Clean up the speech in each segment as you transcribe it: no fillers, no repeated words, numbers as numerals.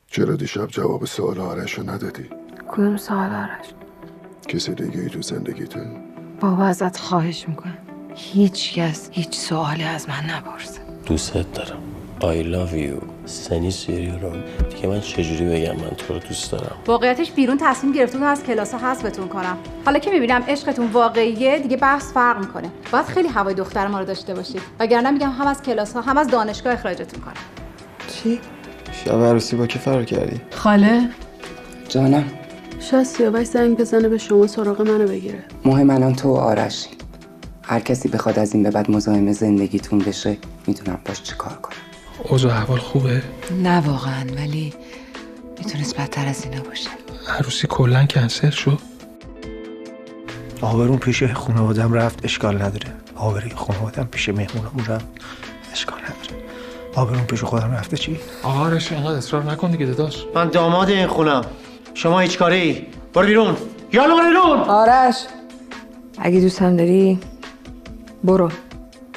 چرا دیشب جواب سوال آرش رو ندادی؟ کدوم سوال آرش؟ کسی دیگه ای تو زندگیته؟ بابا ازت خواهش میکنم هیچ کس هیچ سوالی از من نپرسه. دوستت دارم. I love you. سنی سیری رو دیگه من چجوری بگم من تو رو دوست دارم؟ واقعیتش بیرون تصمیم گرفتم از کلاس حذفتون کنم. حالا که میبینم عشقتون واقعیه دیگه بحث فرق میکنه. باید خیلی هوای دختر ما رو داشته باشید. وگرنه میگم هم از کلاس ها هم از دانشگاه اخراجتون کنم. چی؟ شب عروسی با کی فرار کردی؟ خاله جانم. شاید سیاوش زنگ بزنه به شما سراغ منو بگیره. مهم الان تو و آرشی. هر کسی بخواد از این به بعد مزاحم زندگیتون بشه میدونم باش چه کار کنم. اوضاع احوال خوبه؟ نه واقعا، ولی میتونست بدتر از اینا باشه. عروسی کلا کنسل شد؟ آبرون پیش خانوادم رفت اشکال نداره. آبروی خانوادم پیش مهمونمون رفت اشکال نداره. آبرون پیش خودم رفته چی؟ آقا آرش اینقدر اصرار نکن دیگه داداش. من داماد این خونم. شما هیچ کاره ای؟ برو بیرون. یالا برو بیرون. آرش اگه دوستم داری برو.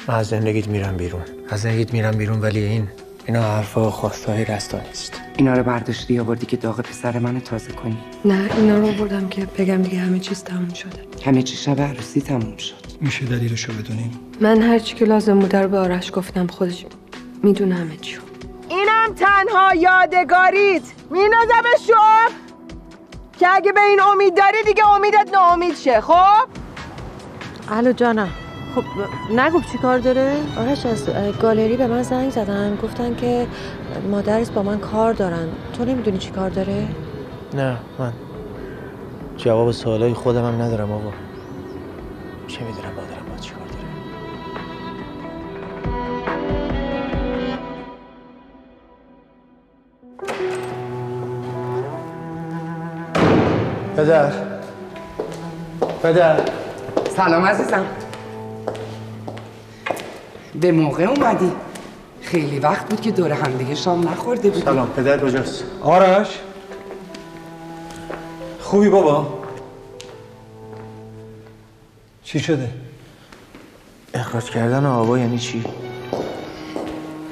من از زندگیت میرم بیرون. از زندگیت میرم بیرون، ولی اینا حرفا و خواستهای رستا نیست. اینا رو برداشتی آوردی که داغ پسر منو تازه کنی. نه اینا رو بردم که بگم دیگه همه چیز تموم شده. همه چی شب عروسی تموم شد. میشه دلیلشو بدونیم؟ من هر چی که لازم بود رو به آرش گفتم، خودش میدونه همه چیو. اینم تنها یادگاریت میندازه به شوق که اگه به این امید داری دیگه امیدت ناامید شه. خب الو جانم. خب نگو چی کار داره؟ آرش از گالری به من زنگ زدن گفتن که مادرت با من کار دارن. تو نمیدونی چی کار داره؟ نه من جواب سوالای خودم هم ندارم آقا. چه میدونم مادرم با چی کار داره. پدر سلام عزیزم. به موقع اومدی. خیلی وقت بود که دور هم دیگه شام نخورده بودیم. سلام. پدر کجاست؟ آرش خوبی بابا؟ چی شده؟ اخراج کردن آبا یعنی چی؟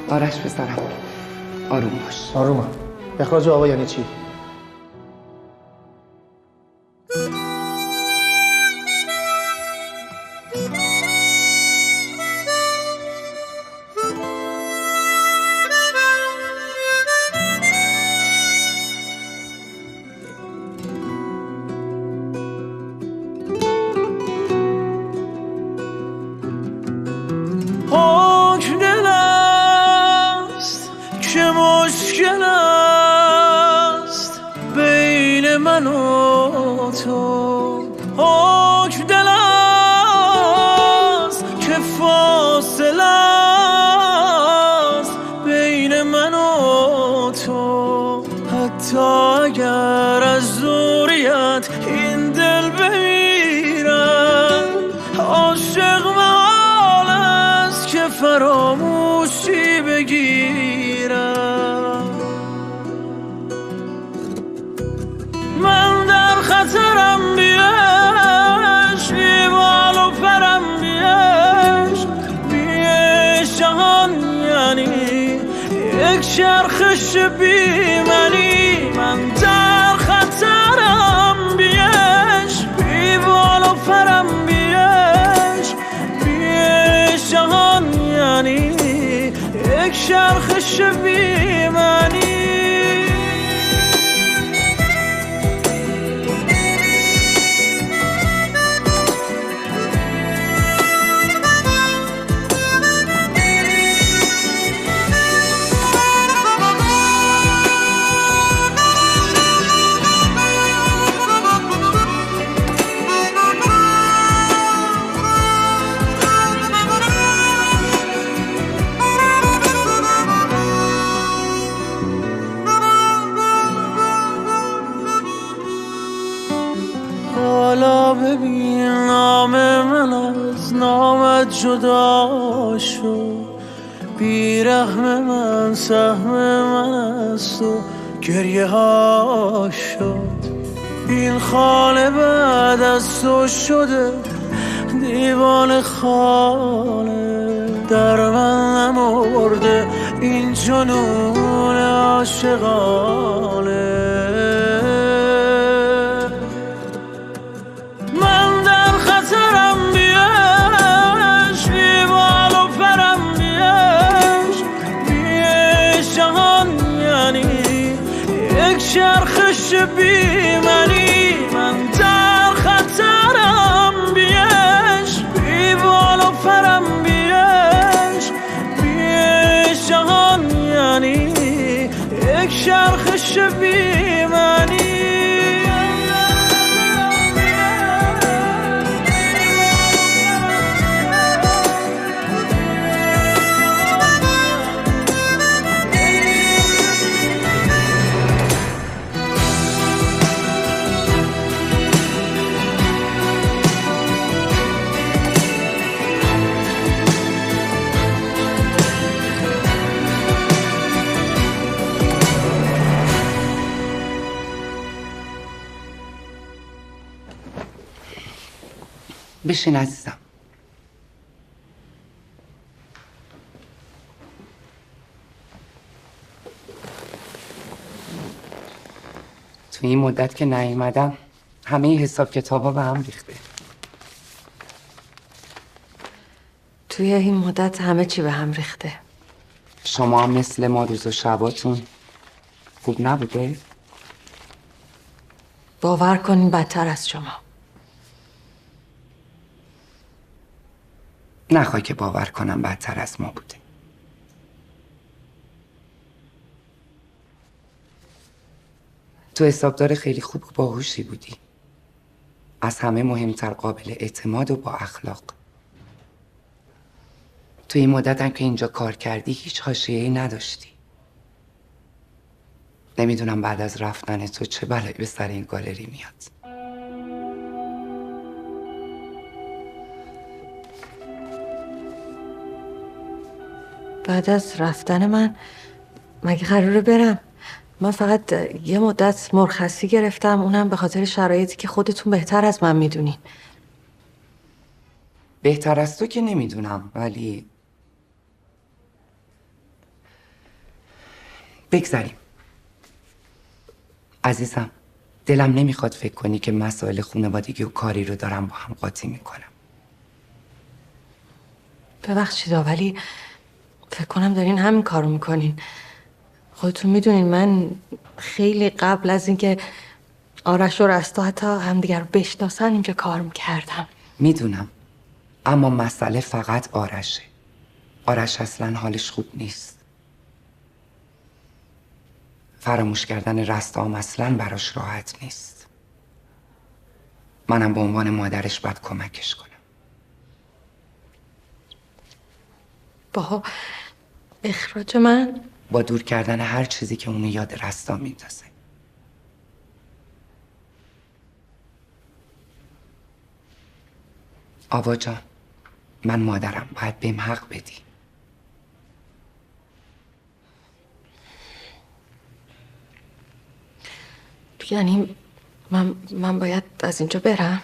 آرش پسرم آروم باش. آرومم. اخراج آبا یعنی چی؟ مشکل است بین من و تو. حکم دل است که فاصله است بین من و تو. حتی اگر از دوریت این دل بمیرد عاشق محال است که فراموشی بگیرد. من در خطرم بیش بی بال و پرم بیش جهان یعنی یک چرخش بی منی. من در خطرم بیش بی بال و پرم بیش جهان یعنی یک چرخش بی منی. حالا ببین نام من از نامت جدا شد. بیرحم من سهم من از تو گریه ها شد. این خانه بعد از تو شده دیوان خانه در من نمرده این جنون عاشقانه من در خطرم بیش بی بال و پرم بیش جهان یعنی یک چرخش بی منی من در خطرم بیش بی بال و پرم بیش جهان یعنی یک چرخش بی منی بشین عزیزم. تو این مدت که نیومدم همه حساب کتابا به هم ریخته. توی این مدت همه چی به هم ریخته. شما هم مثل ما روز و شباتون خوب نبوده؟ باور کنین بدتر از شما. نخوای که باور کنم بدتر از ما بوده. تو حسابدار خیلی خوب و باهوشی بودی. از همه مهمتر قابل اعتماد و با اخلاق. تو این مدت هم که اینجا کار کردی هیچ حاشیه‌ای نداشتی. نمیدونم بعد از رفتن تو چه بلایی به سر این گالری میاد. بعد از رفتن من مگه قراره برم؟ من فقط یه مدت مرخصی گرفتم، اونم به خاطر شرایطی که خودتون بهتر از من میدونین. بهتر از تو که نمیدونم، ولی بگذاریم. عزیزم، دلم نمیخواد فکر کنی که مسائل خانوادگی و کاری رو دارم با هم قاطی میکنم. ببخشید ولی فکر کنم دارین همین کارو میکنین. خودتون میدونین من خیلی قبل از اینکه آرش و رستا حتی همدیگر رو بشناسن اینجا کار میکردم. میدونم، اما مسئله فقط آرشه. آرش اصلا حالش خوب نیست. فراموش کردن رستا هم اصلا براش راحت نیست. منم به عنوان مادرش باید کمکش کنم. با اخراج من؟ با دور کردن هر چیزی که اونو یاد رستا میندازه. آوا جان، من مادرم، باید بهم حق بدی. یعنی من باید از اینجا برم؟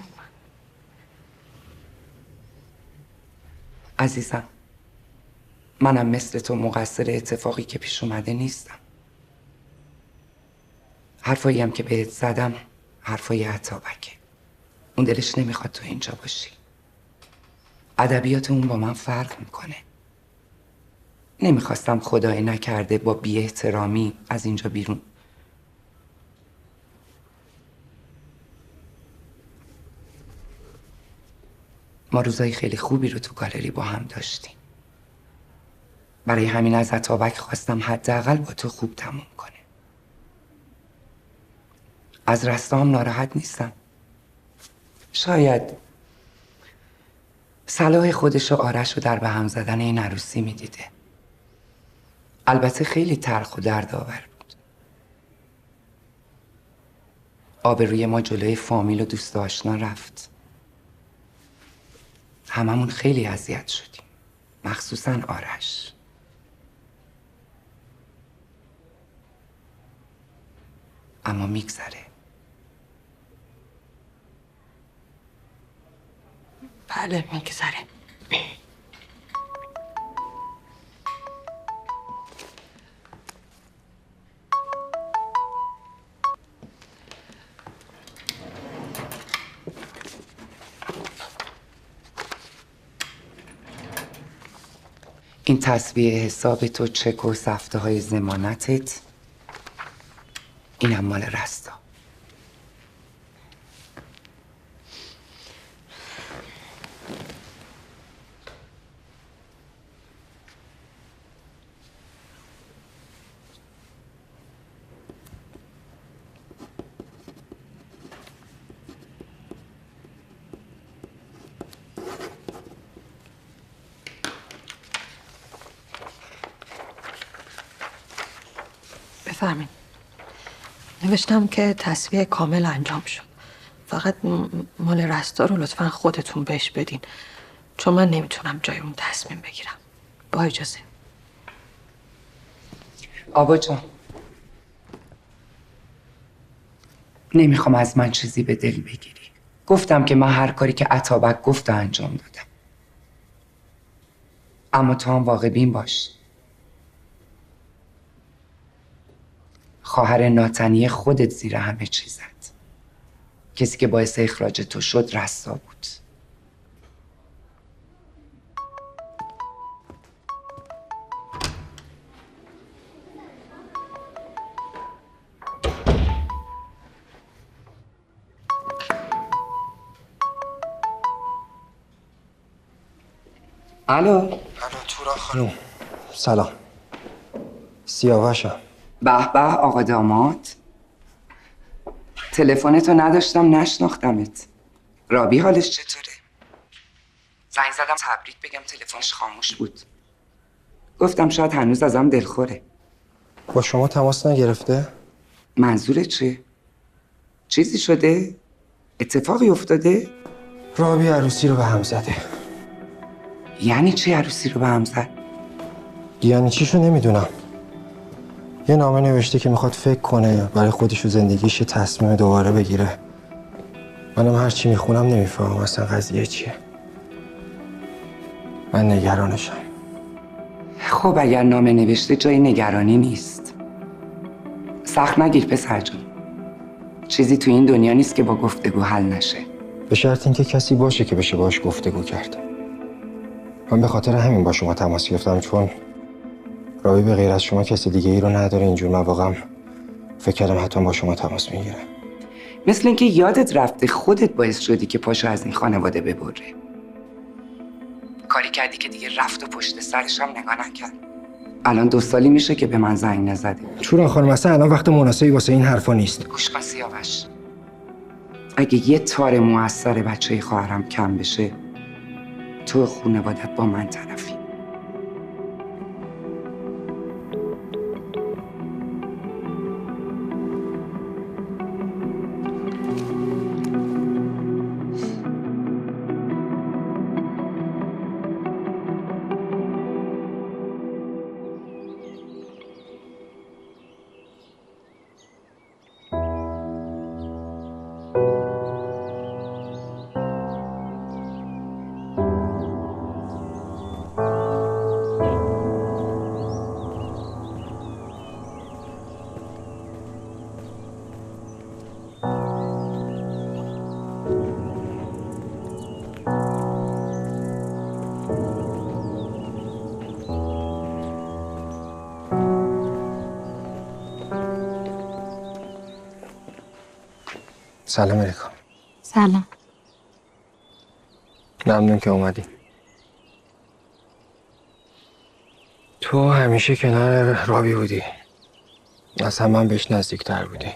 عزیزم، منم مثل تو مقصر اتفاقی که پیش اومده نیستم. حرفایی هم که بهت زدم حرفای عطابکه. اون دلش نمیخواد تو اینجا باشی. ادبیات اون با من فرق میکنه. نمیخواستم خدای نکرده با بی احترامی از اینجا بیرون. ما روزای خیلی خوبی رو تو گالری با هم داشتیم. برای همین از عطابک خواستم حداقل با تو خوب تموم کنه. از رستا هم ناراحت نیستم. شاید صلاح خودش و آرش رو در به هم زدن این عروسی میدیده. البته خیلی تلخ و دردآور بود. آبروی ما جلوی فامیل و دوست آشنا رفت. هممون خیلی اذیت شدیم، مخصوصا آرش. اما میگذره. بله میگذره. این تصویه حساب تو، چک و سفته های ضمانتت، اینم مال رستا. بفرمین. نوشتم که تصویه کامل انجام شد. فقط مال رستا رو لطفا خودتون بهش بدین، چون من نمیتونم جای اون تصمیم بگیرم. با اجازه. آبا جان، نمیخوام از من چیزی به دل بگیری. گفتم که من هر کاری که اتابک گفت انجام دادم. اما تو هم واقع بین باش. خواهر ناتنی خودت زیر همه چیزت. کسی که باعث اخراج تو شد رستا بود. الو تورا خانم، سلام. سیاوشم. به به آقا داماد، تلفنتو نداشتم نشناختمت. رابی حالش چطوره؟ زنگ زدم تبریک بگم، تلفنش خاموش بود. گفتم شاید هنوز ازم دلخوره. با شما تماس نگرفته؟ منظورت چیه؟ چیزی شده؟ اتفاقی افتاده؟ رابی عروسی رو به هم زده. یعنی چی عروسی رو به هم زد؟ یعنی چیشو نمیدونم. یه نامه نوشته که میخواد فکر کنه برای خودش و زندگیش یه تصمیم دوباره بگیره. منم هر چی میخونم نمیفهمم اصلا قضیه چیه. من نگرانشم. خب اگر نامه نوشته جای نگرانی نیست. سخت نگیر پسر جون. چیزی تو این دنیا نیست که با گفتگو حل نشه. به شرط اینکه کسی باشه که بشه باش گفتگو کرد. من به خاطر همین با شما تماس گرفتم، چون رابی به غیر از شما کسی دیگه ای رو نداره. اینجور مواقعم فکر کردم حتما با شما تماس میگیره. مثل اینکه یادت رفته خودت باعث شدی که پاشو از این خانواده ببره. کاری کردی که دیگه رفت و پشت سرش هم نگاه نکرد. الان 2 سالی میشه که به من زنگ نزده. چورا خانم، اصلا الان وقت مناسبی واسه این حرفا نیست. گوش کن سیاوش، اگه یه تار موثر بچه خواهرم کم بشه، تو خانوادت با من طرفی. سلام علیکم. سلام. ممنون که اومدی. تو همیشه کنار رابی بودی. اصلا من بهش نزدیکتر بودی.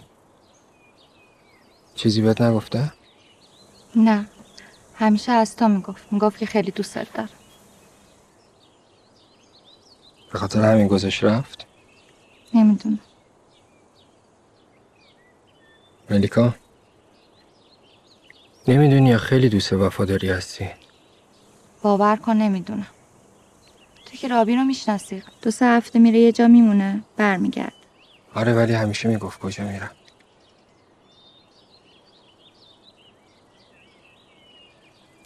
چیزی بهت نگفته؟ نه، همیشه از تو میگفت که خیلی دوستت داره. به خاطر همین گذاشت رفت؟ نمیدونم. ملیکا، نمیدونی یا خیلی دوست وفاداری هستی؟ باور کن نمیدونم. تو که رابی رو میشناسی. 2-3 هفته میره یه جا میمونه، برمیگرد. آره، ولی همیشه میگفت کجا میره.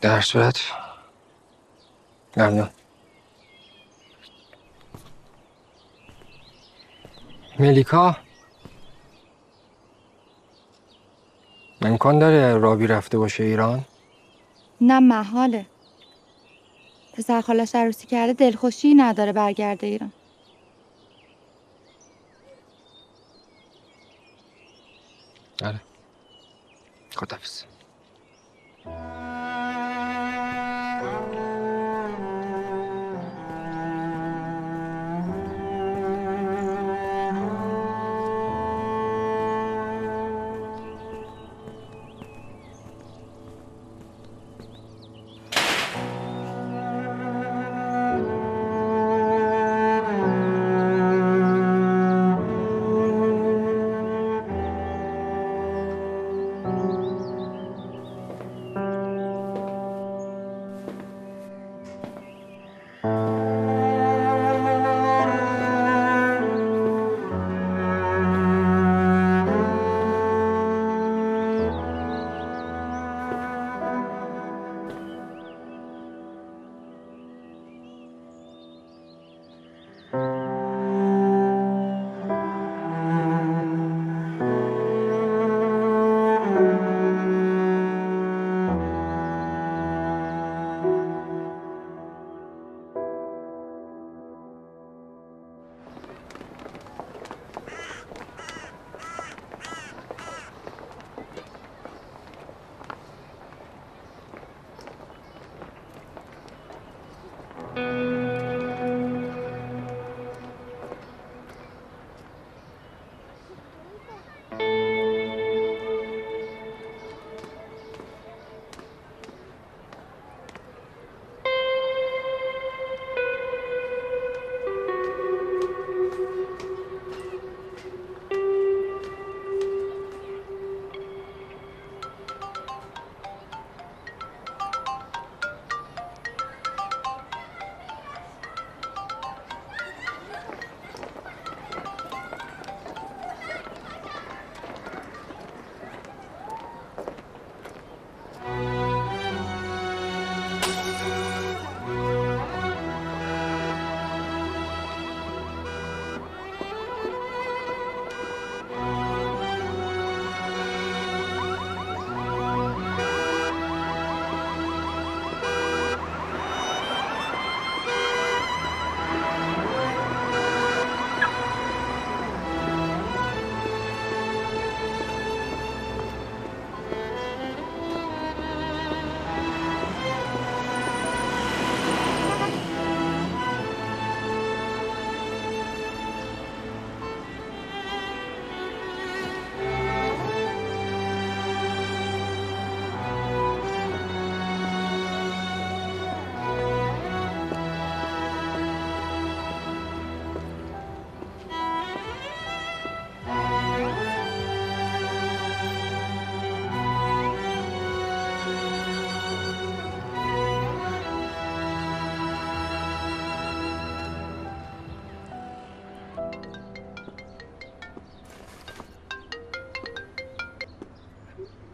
در صورت ممنون. ملیکا، امکان داره رابی رفته باشه ایران؟ نه محاله. پسر خالش عروسی کرده، دلخوشی نداره برگرده ایران. آره. خداحافظ.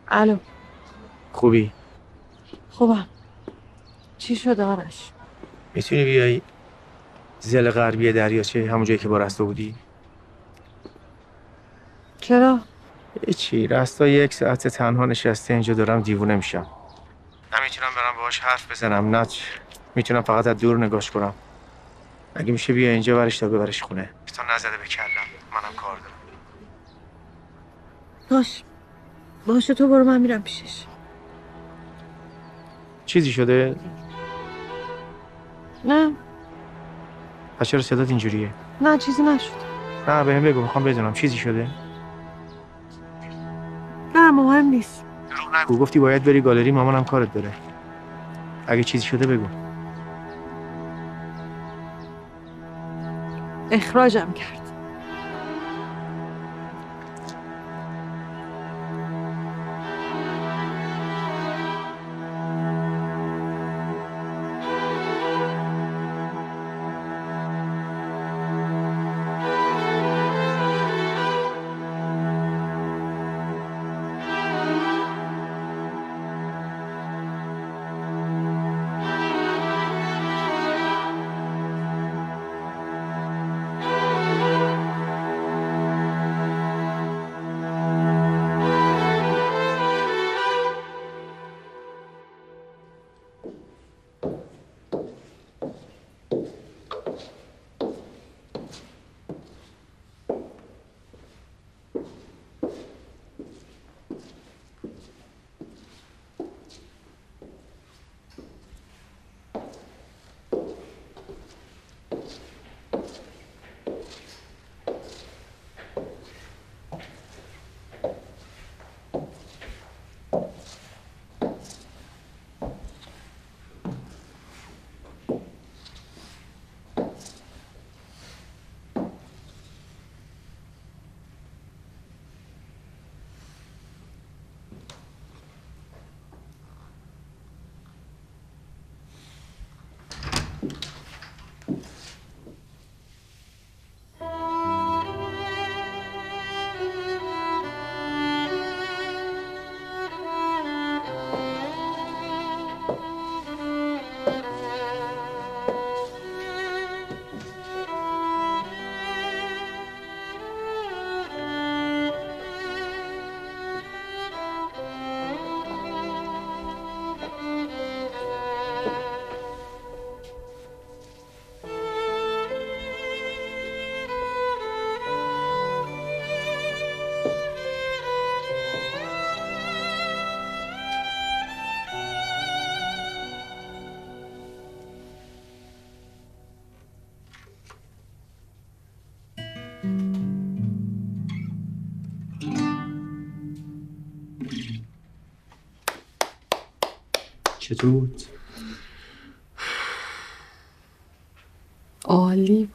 الو. خوبی؟ خوبم. چی شد آرش؟ میتونی بیای زل غربی دریاچه همون جایی که با رستا بودی؟ چرا؟ هیچی، رستا 1 ساعت تنها نشسته اینجا، دارم دیوونه میشم. نمیتونم برم باهاش حرف بزنم، نه میتونم فقط از دور نگاش کنم. اگه میشه بیا اینجا برش تا ببرش خونه تا نزده به کلم، منم کار دارم. باشه تو برو، من میرم پیشش. چیزی شده؟ نه پس چرا صدات اینجوریه؟ نه چیزی نشد. نه بهم بگو، میخوام بدونم چیزی شده؟ نه مهم نیست. دروغ نگو، گفتی باید بری گالری، مامانم کارت داره. اگه چیزی شده بگو. اخراجم کرد. چطور بود؟ عالی.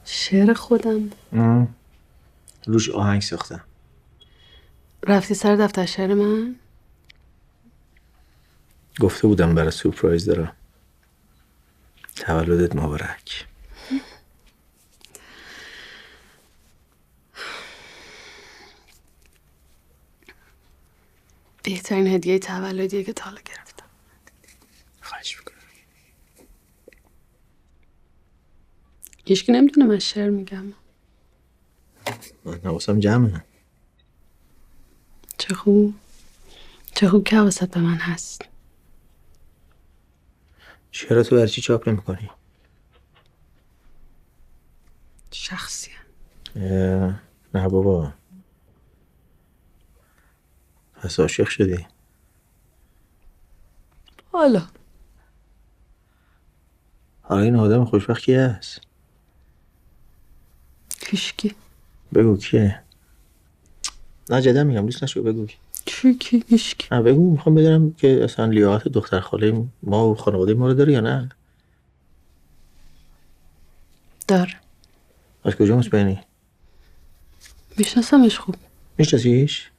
شعر خودم. روش آهنگ ساختم. رفتی سر دفتر شعر من؟ گفته بودم برای سورپرایز دارم. تولدت مبارک. بهترین هدیه تولدیه که تا حالا گرفتم. خواهش میکنم. هیچکی نمیدونه من شعر میگم. من حواسم جمعه. چه خوب که حواست به من هست. شعراتو برای چی چاپ نمیکنی؟ شخصیه. نه بابا. پس عاشق شدی؟ حالا این آدم خوشبخت کیه هست؟ هیچکی. بگو کیه؟ نه جدا میگم، دوست نشو بگو. کی؟ هیچکی. نه بگو، میخوام بدونم که اصلا لیاقت دختر خاله ما و خانواده ما رو داره یا نه. داره. از کجا مطمئنی؟ میشناسمش خوب. میشناسیش؟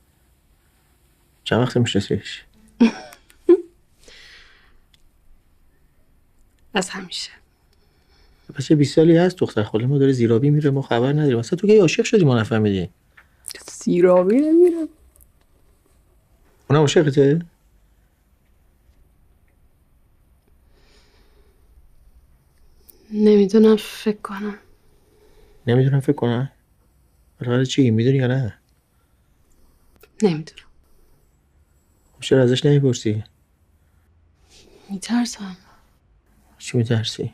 چند وقت میشناسیش؟ از همیشه. پس 20 سالی هست دختر خاله ما داره زیرابی میره، ما خبر نداریم. اصلا تو که عاشق شدی ما نفهمیدیم. زیرابی نمیرم. اونم عاشقته؟ نمیدونم فکر کنم. نمیدونم فکر کنم. برای چی؟ میدونی یا نه؟ نمیدونم. چرا ازش نمیپرسی؟ میترسم. چی میترسی؟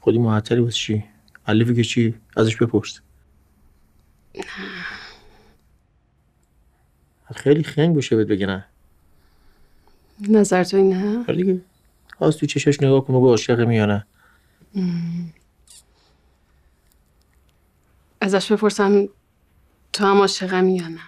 خودی معطلی واسه چی؟ علیفی که چی؟ ازش بپرس. خیلی خنگ باشه بهت بگه نه. نظر تو اینه؟ ولی دیگه خواست تو چشش نگاه کن و بگو عاشقمی یا نه. ازش بپرسم تو هم عاشقمی یا نه.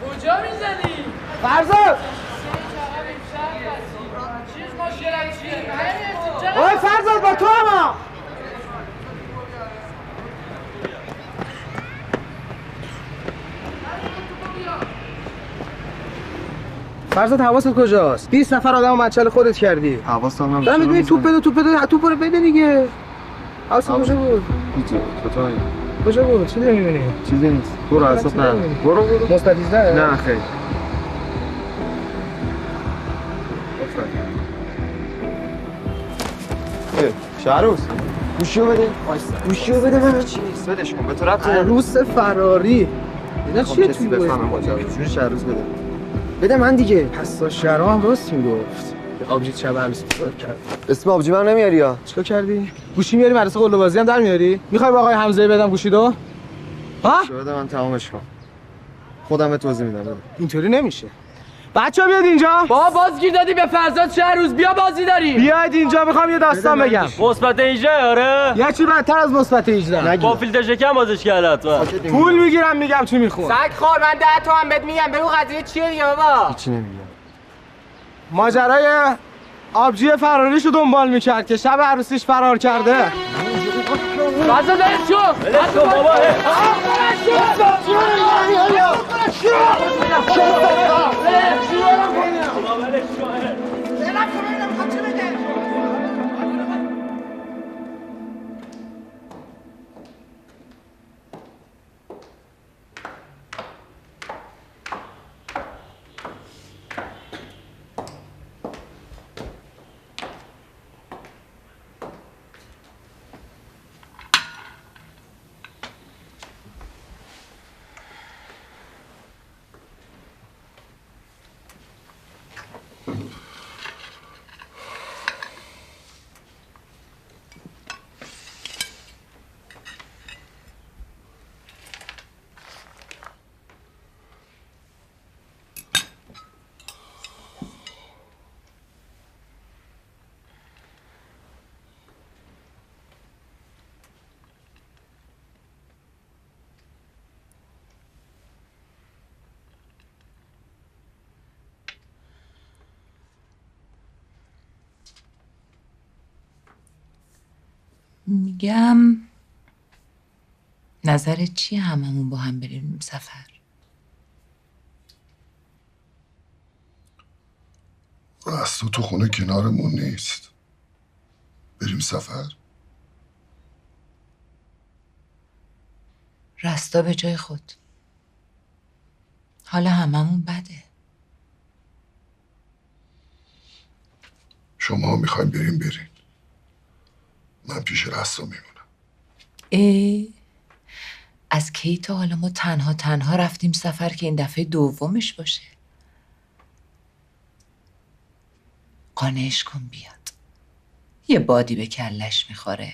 کجا میزنی؟ فرزاد! آی فرزاد با تو اما! فرزاد حواست کجاست؟ 20 نفر آدمو مچل خودت کردی. حواسم هم. دارم میدونی توپ رو بده دیگه. حواست کجا بود؟ کجا بود؟ چی داری میبینی؟ چیزی نیست. برو اصلا نه. برو. مستدیزه؟ نه خیر. شهروز گوشیو بده. گوشیو بده من. چی نیست؟ بدش کن. به تو ربط نداره. عروس فراری. اینا چیه تو بفهمم ماجرا جونش هر روز بده. بده من دیگه. پس شهرام هم راست میگفت. آبجی شب عروسی کرد. اسم آبجی من نمیاری یا؟ چیکار کردی؟ گوشی میاری مدرسه قله بازی هم در میاری؟ میخوای با آقای حمزه بدم گوشی دو؟ ها؟ بده من تمامش کن. خودم بهت توضیح میدم. اینطوری نمیشه. بچه‌ها بیاد اینجا. با بازگیر دادی به فرزاد چه روز بیا بازی داریم. بیاید اینجا میخوام یه داستان بگم. مثبت 18 آره. یه چی بدتر از مثبت 18. با فیلتر شکم بازش کردم. پول میگیرم میگم چی میخوام. سگ خور من 10 تومن بهت میگم بگو قضیه چیه دیگه بابا. هیچی نمیگم. ماجرای آبجی فراریشو دنبال میکرد که شب عروسیش فرار کرده. فرزاد برش شو. برش شو بابا. میگم نظرت چیه هممون با هم بریم سفر؟ رستو تو خونه کنارمون نیست. بریم سفر؟ رستا به جای خود. حالا هممون بده. شما میخوایم بریم. من پیش رستا میمونم. از کی تا حالا ما تنها رفتیم سفر که این دفعه دومش باشه؟ قانعش کن بیاد. یه بادی به کلش میخوره.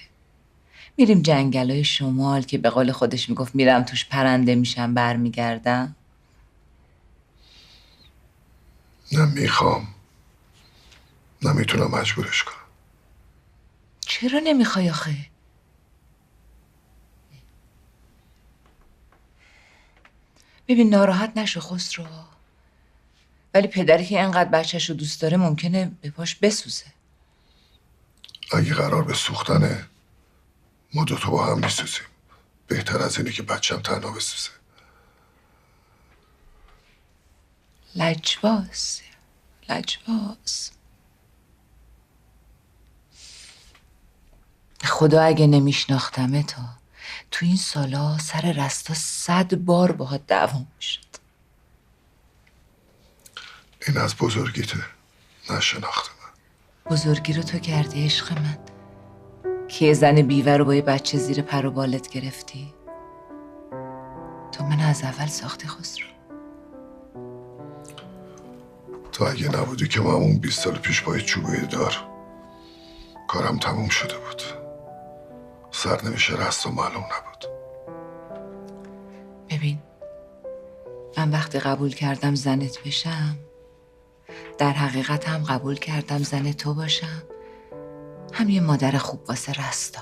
میریم جنگلای شمال که به قول خودش میگفت میرم توش پرنده میشم برمیگردم. نه میخوام نه میتونم مجبورش کنم. چرا نمیخوای آخه؟ ببین ناراحت نشو خسرو، ولی پدری که اینقدر بچه‌شو دوست داره ممکنه به پاش بسوزه. اگه قرار به سوختنه ما دوتا با هم میسوزیم. بهتر از اینه که بچم تنها بسوزه. لجباز خدا اگه نمیشناختمه تو این سالا سر رستا 100 بار باهات دعوام میشد. این از بزرگیته، نشناخته من. بزرگی رو تو کردی عشق من که یه زن بیوه رو با یه بچه زیر پر و بالت گرفتی. تو من از اول ساختی خسرو. تو اگه نبودی که من اون 20 سال پیش با یه چوبه دار کارم تموم شده بود. سرنوشت رستا معلوم نبود. ببین من وقتی قبول کردم زنت بشم در حقیقت هم قبول کردم زن تو باشم، هم یه مادر خوب واسه رستا.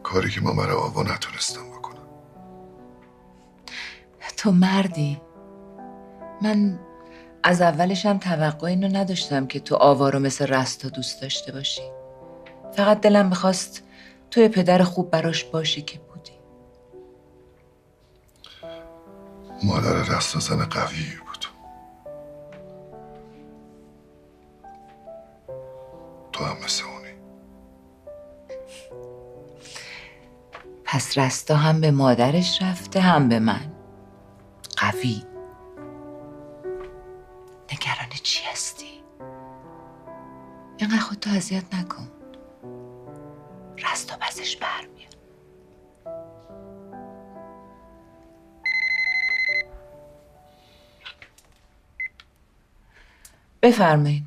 کاری که من برای آوا نتونستم بکنم. تو مردی. من از اولش هم توقع اینو نداشتم که تو آوا رو مثل رستا دوست داشته باشی. فقط دلم میخواست تو یه پدر خوب براش باشی که بودی. مادر رستا زن قویی بود. تو هم مثل اونی. پس رستا هم به مادرش رفته هم به من. قوی. نگران چی هستی؟ اینقدر خودتو اذیت نکن. رستا پسش برمیاد. بفرمایید.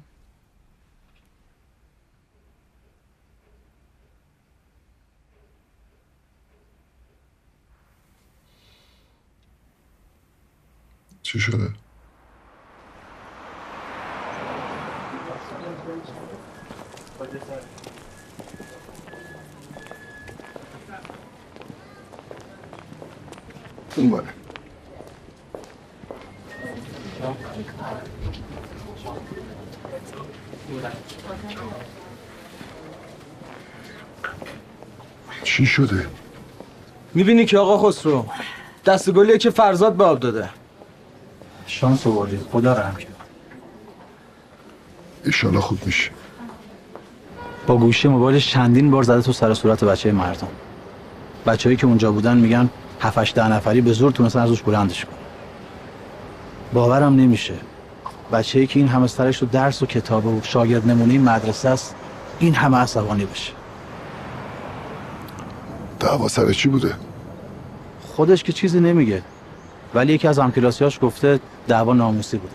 چی شده؟ اون بره. چی شده؟ میبینی که آقا خسرو دست گلیه که فرزاد به آب داده. شانس آوردید، خدا رحم کرد. ایشالا خوب میشه. با گوشی موبایلش چندین بار زده تو سر صورت بچه مردم. بچه‌ای که اونجا بودن میگن 7-8 نفری به زور تونستن ازش بلندش کنن. باورم نمیشه. بچه‌ای که این همه سرش تو درس و کتاب و شاگرد نمونه مدرسه است، این همه عصبانی بشه. دعوا سر چی بوده؟ خودش که چیزی نمیگه. ولی یکی از همکلاسیاش گفته دعوا ناموسی بوده.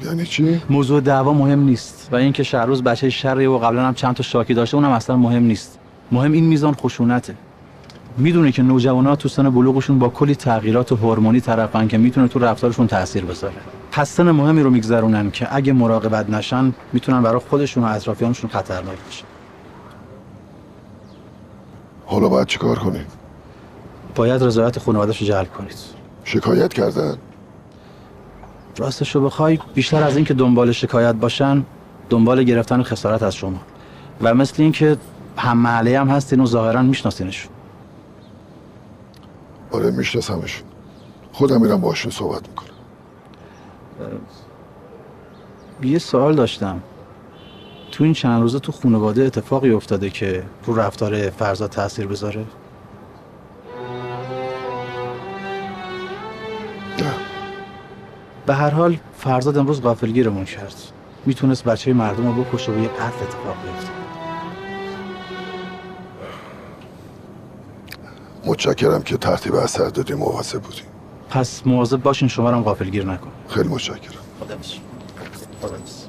یعنی چی؟ موضوع دعوا مهم نیست و اینکه شهروز بچه شره و قبلا هم چند تا شاکی داشته اونم اصلا مهم نیست. مهم این میزان خشونته. میدونه که نوجوانا تو سن بلوغشون با کلی تغییرات هورمونی طرفن که میتونه تو رفتارشون تاثیر بذاره. پس سن مهمی رو میگذرونن که اگه مراقبت نشن میتونن برای خودشون و اطرافیانشون خطرناک بشه. حالا باید چیکار کنیم؟ باید رضایت خانواده‌اش رو جلب کنید. شکایت کردن؟ راستش رو بخوای بیشتر از این که دنبال شکایت باشن، دنبال گرفتن خسارت از شما و مثل این که هم محله هم هستین و ظاهرا میشناسینشون. آره میشناسمشون. خودم میرم باهاشون صحبت میکنم. یه سوال داشتم. تو این چند روزه تو خانواده اتفاقی افتاده که رو رفتار فرزاد تاثیر بذاره؟ نه. به هر حال فرزاد امروز غافلگیرمون کرد. میتونست بچه مردم رو بکشه و یه قتل اتفاق بیفته. متشکرم که ترتیب اثر دادی، مواظب بودی. پس مواظب باشین شما رو هم غافلگیر نکن. خیلی متشکرم. خداحافظ. خداحافظ.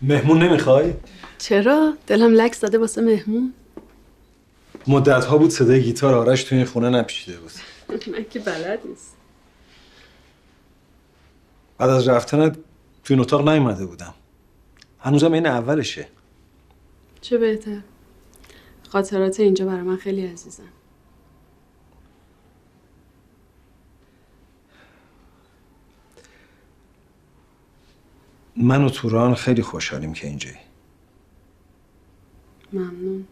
مهمون نمیخوای؟ چرا؟ دلم لک زده واسه مهمون. مدت‌ها بود صدای گیتار آرش توی این خونه نپیچیده بود. من که بلد نیست. بعد از رفتنت توی این اتاق نیومده بودم. هنوزم این اولشه. چه بهتر. خاطرات اینجا برای من خیلی عزیزن. من و توران خیلی خوشحالیم که اینجایی. ممنون.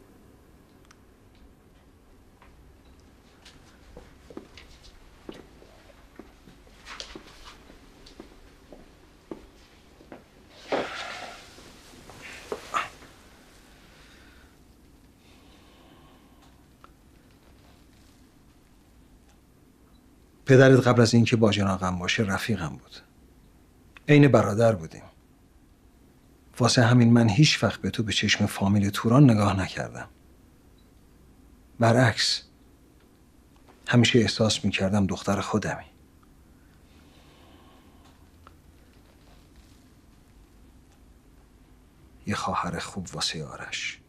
پدرت قبل از اینکه باجان آقام باشه رفیقم بود. عین برادر بودیم. واسه همین من هیچ وقت به تو به چشم فامیل توران نگاه نکردم. برعکس همیشه احساس میکردم دختر خودمی. یه خواهر خوب واسه آرش.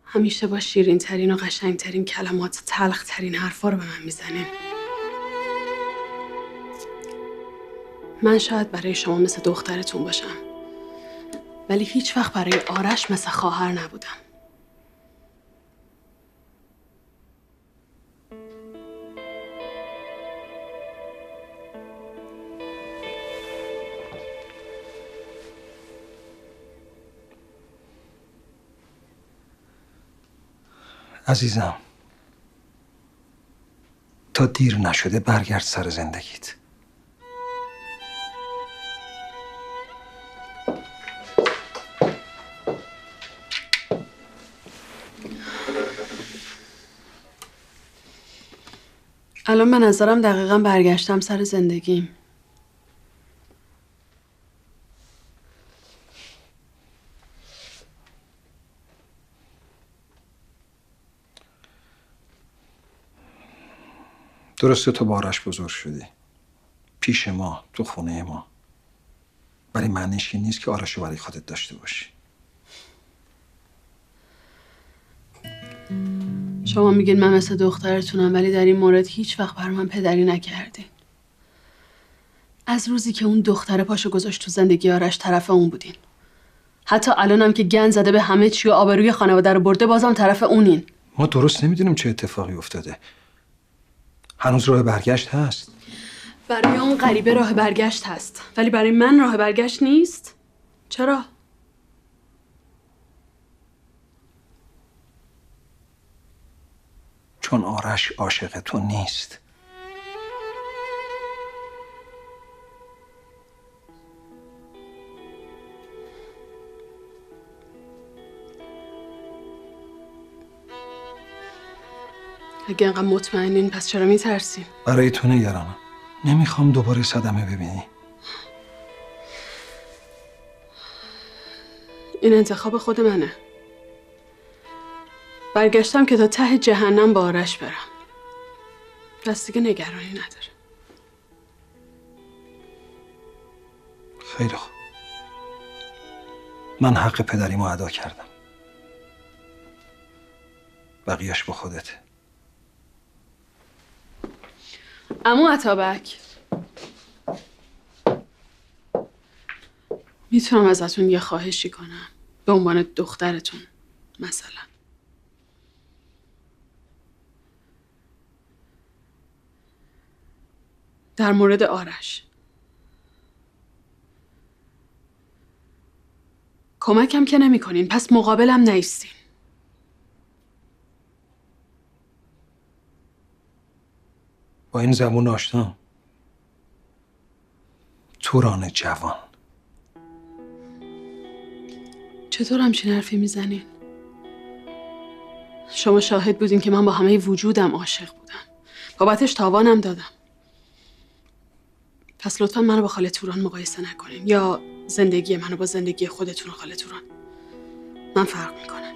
همیشه با شیرین ترین و قشنگ ترین کلمات، تلخ ترین حرفا رو به من میزنین. من شاید برای شما مثل دخترتون باشم، ولی هیچ وقت برای آرش مثل خواهر نبودم. عزیزم تا دیر نشده برگرد سر زندگیت. الان به نظرم دقیقا برگشتم سر زندگیم. درسته تو با آرش بزرگ شدی پیش ما تو خونه ما، ولی معنیش این نیست که آرش رو برای خودت داشته باشی. شما میگین من مثل دخترتونم، ولی در این مورد هیچ وقت بر من پدری نکردین. از روزی که اون دختره پاشو گذاشت تو زندگی آرش طرف اون بودین. حتی الانم که گند زده به همه چی و آبروی خانواده رو برده بازم طرف اونین. ما درست نمیدونیم چه اتفاقی افتاده. هنوز راه برگشت هست. برای اون غریبه راه برگشت هست، ولی برای من راه برگشت نیست. چرا؟ چون آرش عاشق تو نیست. اگه انقدر مطمئنین پس چرا میترسین؟ برای تو نگرانم. نمیخوام دوباره صدمه ببینی. این انتخاب خود منه. برگشتم که تا ته جهنم با آرش برم. پس دیگه نگرانی نداره. خیلی خوب. من حق پدریمو ادا کردم. بقیهش با خودته. عمو عطابک، میتونم ازتون یه خواهشی کنم به عنوان دخترتون مثلا؟ در مورد آرش کمکم که نمی کنین، پس مقابلم نیستین. با این زبون آشنام. توران جوان. چطور همچین حرفی میزنین؟ شما شاهد بودین که من با همه وجودم عاشق بودم. بابتش تاوانم دادم. پس لطفا منو با خاله توران مقایسه نکنین، یا زندگی منو با زندگی خودتون و خاله توران. من فرق میکنم.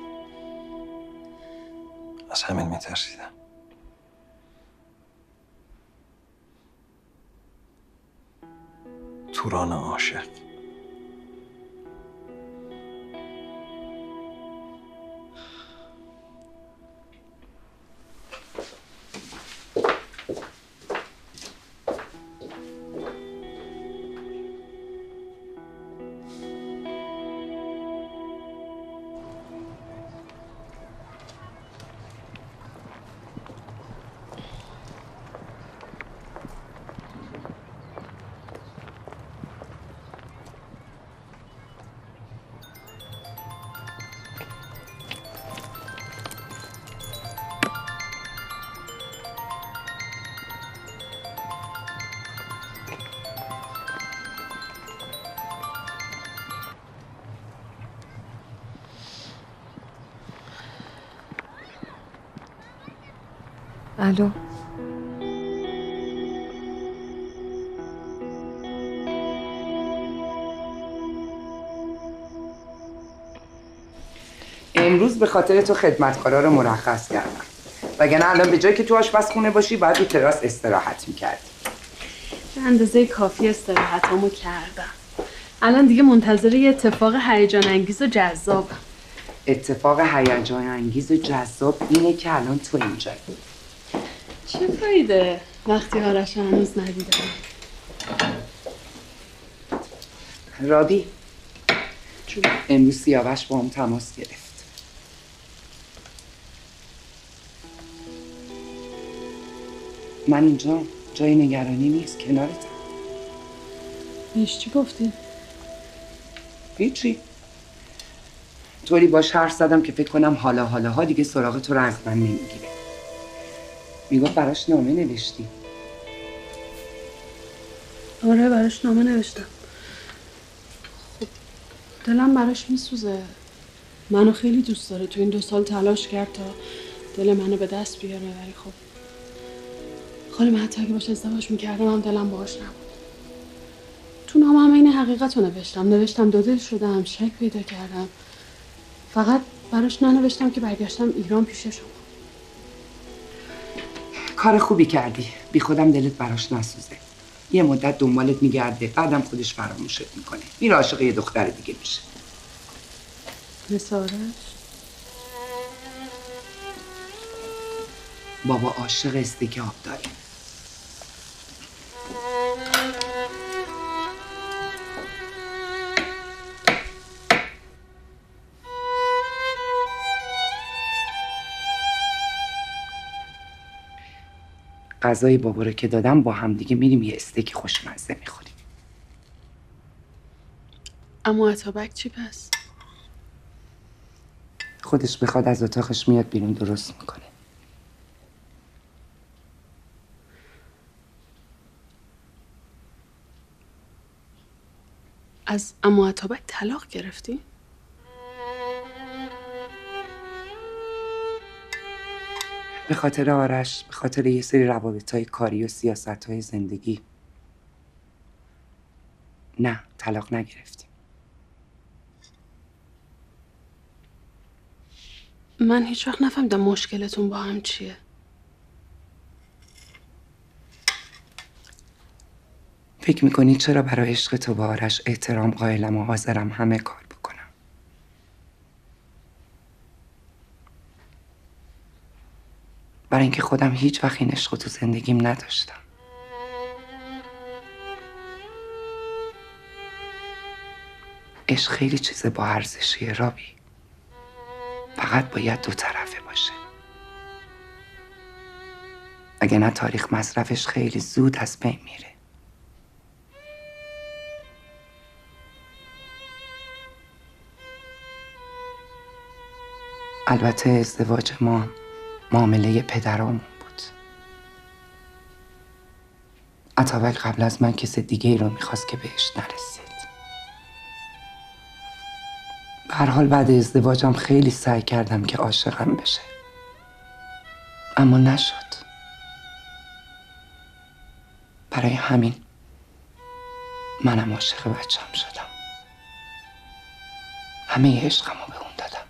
از همین میترسیدم. توران عاشق. الو. امروز به خاطر تو خدمتکارا رو مرخص کردم، وگرنه الان به جای که تو آشپزخونه باشی باید رو تراس استراحت میکردی. به اندازه کافی استراحتامو کردم. الان دیگه منتظر یه اتفاق هیجان انگیز و جذابم. اتفاق هیجان انگیز و جذاب اینه که الان تو اینجایی. چه فایده وقتی آرش هنوز ندیدم؟ رابی، امروز سیاوش با هم تماس گرفت. من اینجا، جای نگرانی نیست، کنارتم. بهش چی گفتی؟ هیچی. طوری باش حرف زدم که فکر کنم حالا دیگه سراغ تو رو از من نمیگیره. میگفت براش نامه نوشتی. آره براش نامه نوشتم. خب دلم براش میسوزه. منو خیلی دوست داره. تو این 2 سال تلاش کرد تا دل منو به دست بیاره، ولی خب خاله من حتی اگه باش ازدواج میکردم هم دلم باهاش نبود. تو نامم این حقیقت رو نوشتم 2 دل شدم، شک پیدا کردم. فقط براش ننوشتم که برگشتم ایران پیش شما. کار خوبی کردی. بی خودم دلت براش نسوزه. یه مدت دنبالت میگرده، بعدم خودش فراموشت میکنه. میره عاشق یه دختر دیگه میشه. مثل آرش؟ بابا عاشق استیک آب داره. غذای بابا رو که دادم با هم دیگه میریم یه استیک خوشمزه میخوریم. اما اتابک چی پس؟ خودش بخواد از اتاقش میاد بیرون درست میکنه. از اما اتابک طلاق گرفتی؟ به خاطر آرش، به خاطر یه سری روابط‌های کاری و سیاست‌های زندگی. نه، طلاق نگرفتیم. من هیچ وقت نفهمیدم مشکلتون با هم چیه. فکر میکنی چرا برای عشق تو با آرش احترام قائلم و حاضرم همه کار بکنم؟ برای اینکه خودم هیچ وقت این عشق تو زندگیم نداشتم. عشق خیلی چیز با ارزشیه رابی. فقط باید 2 طرفه باشه. اگه نه تاریخ مصرفش خیلی زود از بین میره. البته ازدواج ما معامله پدرامون بود. اتابک قبل از من کس دیگه ای رو میخواست که بهش نرسید. به هر حال بعد ازدواجم خیلی سعی کردم که عاشقم بشه، اما نشد. برای همین منم عاشق بچم شدم. همه عشقمو به اون دادم.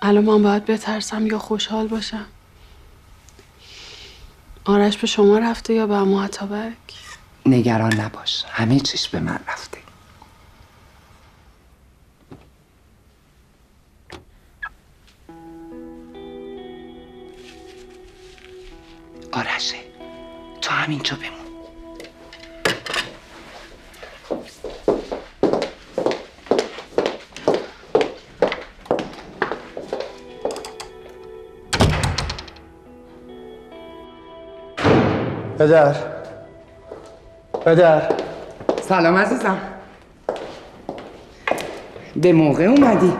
الان من باید بترسم یا خوشحال باشم؟ آرش به شما رفته یا به عمو اتابک؟ نگران نباش، همه چیش به من رفته. آرشه، تو همینجا بمون. پدر سلام عزیزم. به موقع اومدی.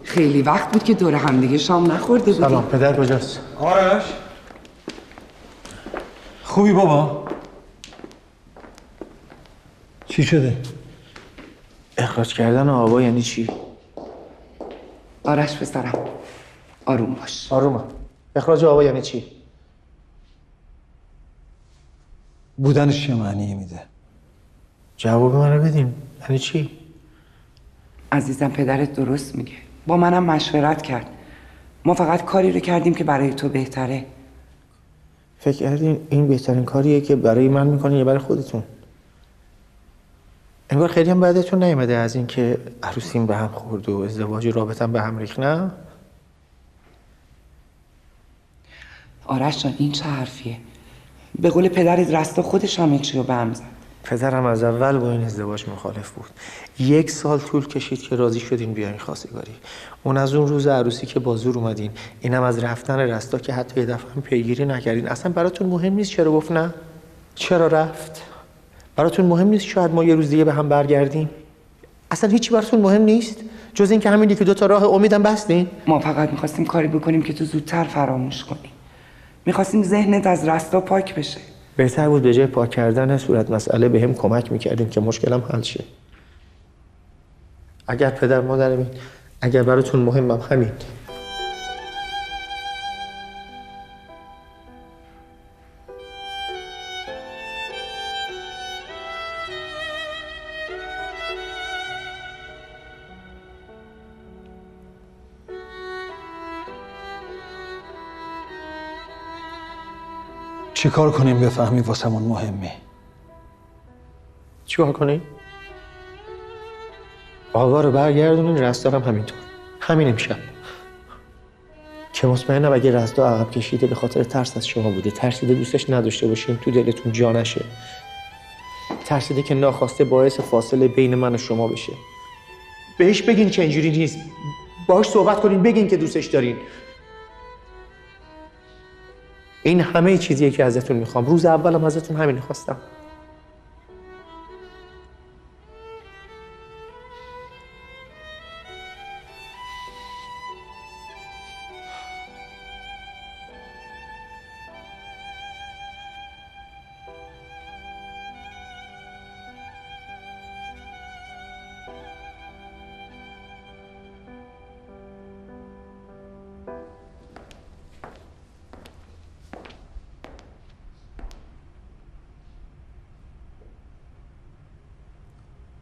خیلی وقت بود که دور هم دیگه شام نخورده بودیم. سلام. پدر کجاست؟ آرش خوبی بابا؟ چی شده؟ اخراج کردن آبا یعنی چی؟ آرش پسرم آروم باش. آرومم. اخراج آبا یعنی چی؟ بودنش چه معنی میده؟ جواب منو بدین. یعنی چی؟ عزیزم پدرت درست میگه. با منم مشورت کرد. ما فقط کاری رو کردیم که برای تو بهتره. فکر کردین این بهترین کاریه که برای من میکنین یا برای خودتون؟ انگار خیلی هم بعدتون نیومده از این که عروسیم به هم خورد و ازدواج و رابطم به هم ریخت، نه؟ آرش جان این چه حرفیه؟ به قول پدرت رستا خودش همه چی رو به هم زد. پدرم از اول با این ازدواج مخالف بود. 1 سال طول کشید که راضی شدین بیاین خواستگاری. اون از اون روز عروسی که با زور اومدین، اینم از رفتن رستا که حتی یه دفعه هم پیگیری نکردین. اصلا براتون مهم نیست چرا گفت نه؟ چرا رفت؟ براتون مهم نیست شاید ما یه روز دیگه به هم برگردیم؟ اصلا هیچی براتون مهم نیست جز این که همین یکی دو تا راه امیدم بستین؟ ما فقط میخواستیم کاری بکنیم که تو زودتر فراموش کنی. میخواستیم ذهنت از رستا پاک بشه. بهتر بود به جای پاک کردن صورت مسئله به هم کمک میکردین که مشکلم حل شه. اگر پدر مادرم اگر براتون مهمم همین. چی کار کنیم بفهمی واسمون مهمی؟ چی کار کنیم؟ آقا رو برگردونین، رستارم همینطور. همین امشب. که مطمئنم اگه رستا عقب کشیده به خاطر ترس از شما بوده. ترسیده دوستش نداشته باشین تو دلتون جا نشه. ترسیده که ناخواسته باعث فاصله بین من و شما بشه. بهش بگین که اینجوری نیست. باهاش صحبت کنین، بگین که دوستش دارین. این همه چیزیه که ازتون میخوام. روز اولم ازتون همین خواستم.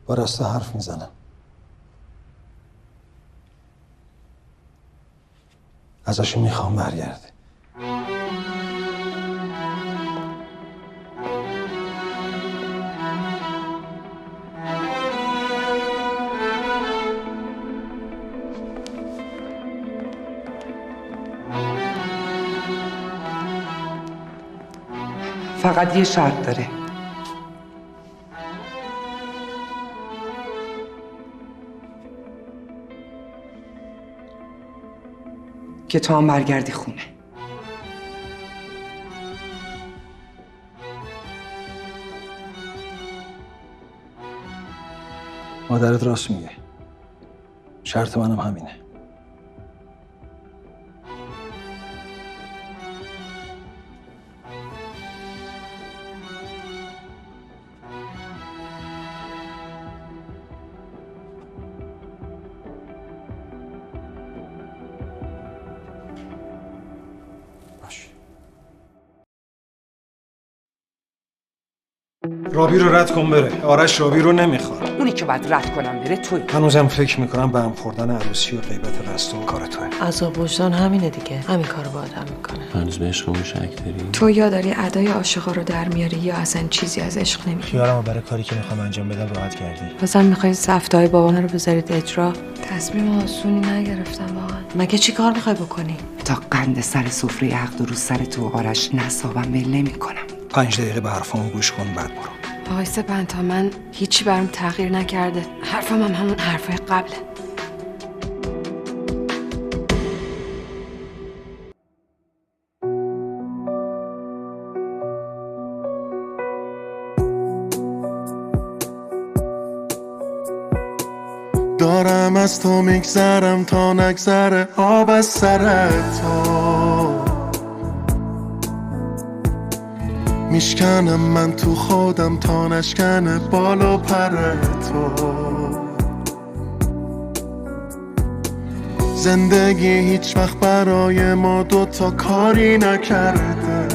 با رستا حرف میزنم. ازشون میخوام برگرده. فقط یه شرط داره. که تو هم برگردی خونه. مادرت راست میگه. شرط منم همینه. رابی رو رد کن بره. آرش رابی رو نمیخواد. اونی که باید رد کنم بره توی. هنوزم فکر میکنم به هم خوردن عروسی و غیبت رستا و کار توه. عذاب وجدان همینه دیگه. همین کارو با آدم میکنه. هنوز به عشقمون شک داری؟ تو یا داری ادای عاشقا رو در میاری یا اصلا چیزی از عشق نمی‌دونی. خیالمو برای کاری که میخوام انجام بدم راحت کردی. بازم میخوای سفتای بابانه رو بذارید اجرا؟ تصمیم آسونی نگرفتم واقعا. مگه چی کار میخوای بکنی؟ تا قند سر سفره عقد و رو سر تو و آرش نصابم ول نمی‌کنم. 5 دقیقه به حرفامو گوش کن بعد برو. آقای سپنتا من هیچی برام تغییر نکرده. حرفم هم همون حرفای قبله. دارم از تو میگذرم تا نگذره آب از سر تو. میشکنم من تو خودم تا نشکنه بال و پر تو. زندگی هیچ وقت برای ما دوتا کاری نکرده.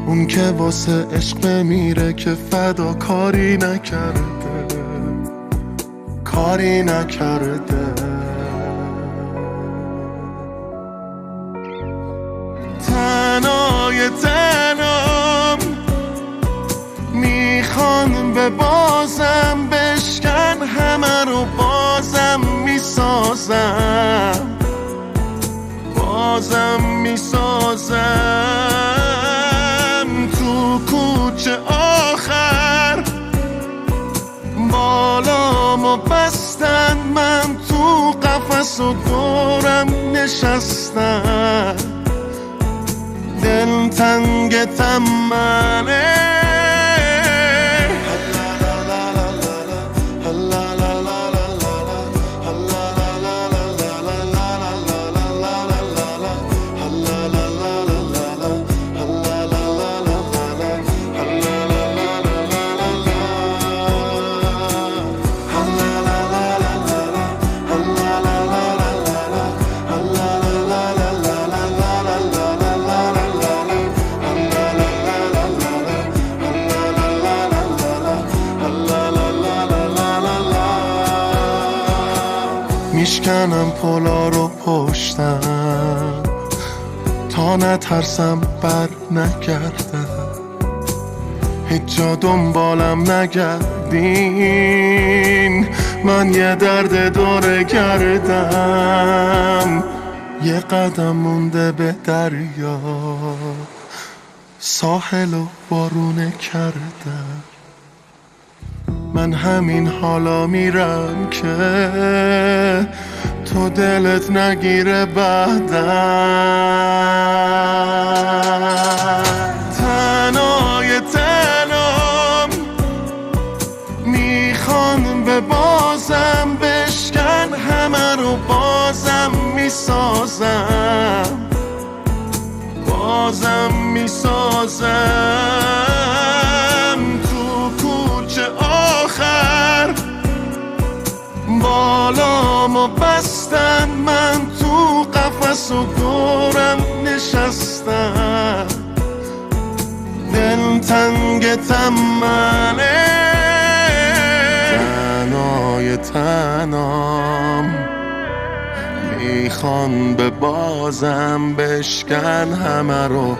اون که واسه عشق بمیره که فدا کاری نکرده. کاری نکرده. تنهای تنم میخوان به بازم بشکن همه رو بازم میسازم. بازم میسازم تو کوچه آخر. بالامو بستن من تو قفس و دورم نشستن. دلتنگتم منه میشکنم پلا رو پشتم تا نترسم بر نگردم هیچ جا دنبالم نگردین من یه درد دور گردم یه قدم مونده به دریا ساحل و بارونه کردم من همین حالا میرم که تو دلت نگیره بعدم تنهای تنام میخوان به بازم بشکن همه رو بازم میسازم بازم میسازم تو کوچه آخر بالامو بستن من تو قفس و دورم نشستم دلتنگتم منه تنهای تنام میخوان به بازم بشکن همه رو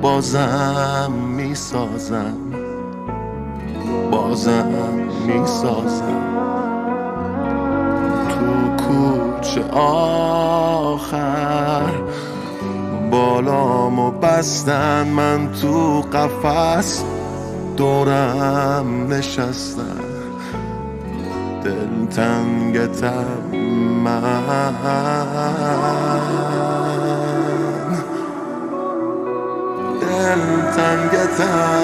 بازم میسازم بازم میسازم تو کوچه آخر بالامو بستن من تو قفس دورم نشستم دلتنگتم من دلتنگتم